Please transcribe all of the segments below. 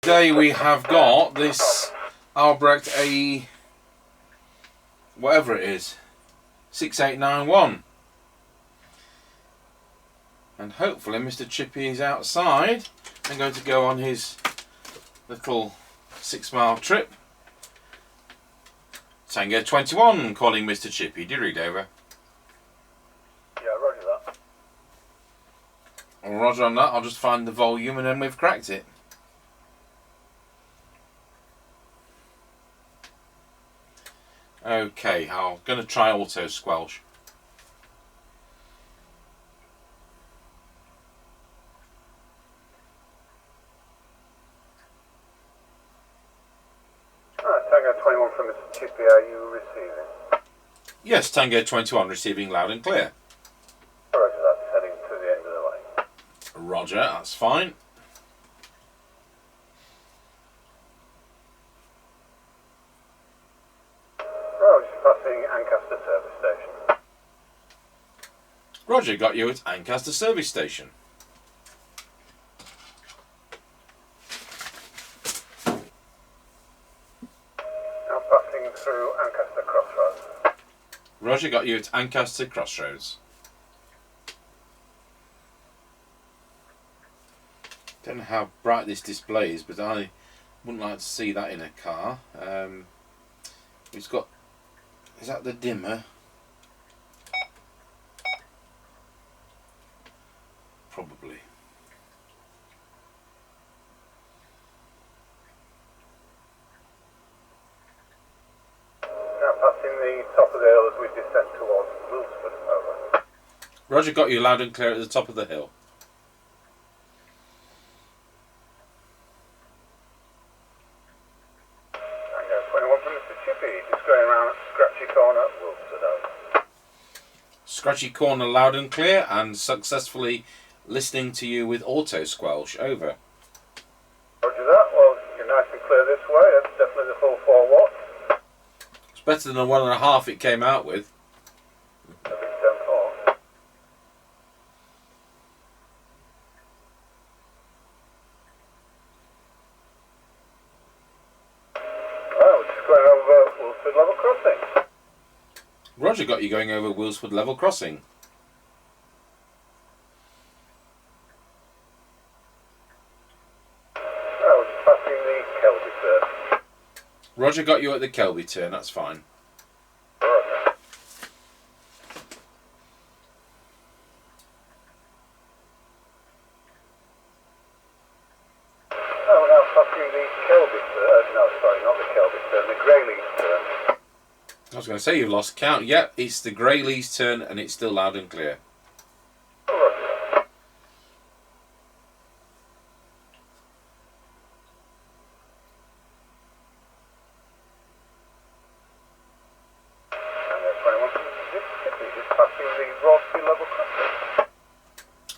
Today we have got this Albrecht AE, whatever it is, 6891. And hopefully Mr. Chippie is outside and going to go on his little 6-mile trip. Tango 21 calling Mr. Chippie. Do you read over? Yeah, roger that. Well, roger on that. I'll just find the volume and then we've cracked it. Okay, I'm going to try auto squelch. Tango 21 from Mr. Chippie, are you receiving? Yes, Tango 21 receiving loud and clear. Roger that, heading to the end of the line. Roger, that's fine. Passing Ancaster service station. Roger, got you at Ancaster service station. Now passing through Ancaster Crossroads. Roger, got you at Ancaster Crossroads. Don't know how bright this display is, but I wouldn't like to see that in a car. It's got... Is that the dimmer? Probably. Now passing the top of the hill as we descend towards Wilsford, over. Roger, got you loud and clear at the top of the hill. Tango 21 from Mr. Chippie, just going around at Scratchy Corner, Wilsford, over. Scratchy Corner loud and clear and successfully listening to you with auto squelch, over. Roger that, well, you're nice and clear this way, that's definitely the full 4 watts. It's better than the 1.5 it came out with. A big 10-4. Well, we're just going over Wilsford Level Crossing. Roger, got you going over Wilsford Level Crossing. Well, we're just passing the Kelby turn. Roger, got you at the Kelby turn, that's fine. Roger. Oh, we're now passing the Kelby turn. No, sorry, not the Kelby turn, the Greyleys turn. I was going to say you've lost count. Yep, it's the Greyleys turn and it's still loud and clear. Roger. Just passing the Rossby Level Crossing.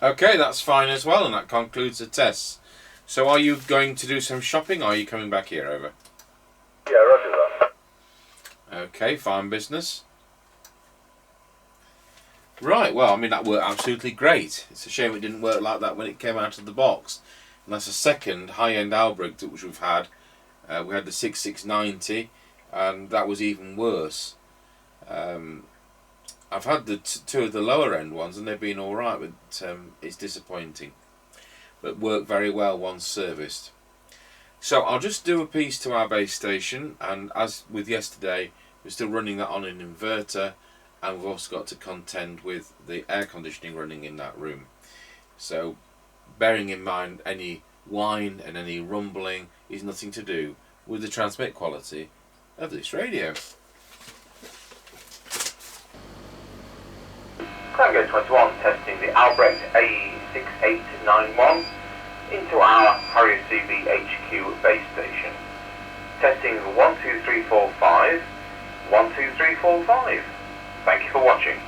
Okay, that's fine as well, and that concludes the tests. So are you going to do some shopping or are you coming back here, over? Yeah, roger that. Okay, fine business. Right, well, I mean, that worked absolutely great. It's a shame it didn't work like that when it came out of the box. And that's a second high-end Albrecht which we've had. We had the 6690, and that was even worse. I've had the two of the lower-end ones, and they've been all right, but it's disappointing. But worked very well once serviced. So I'll just do a piece to our base station, and as with yesterday, we're still running that on an inverter, and we've also got to contend with the air conditioning running in that room. So bearing in mind any whine and any rumbling is nothing to do with the transmit quality of this radio. Tango 21 testing the Albrecht AE6891 into our Harrier CB HQ base station. Testing 12345, 12345. Thank you for watching.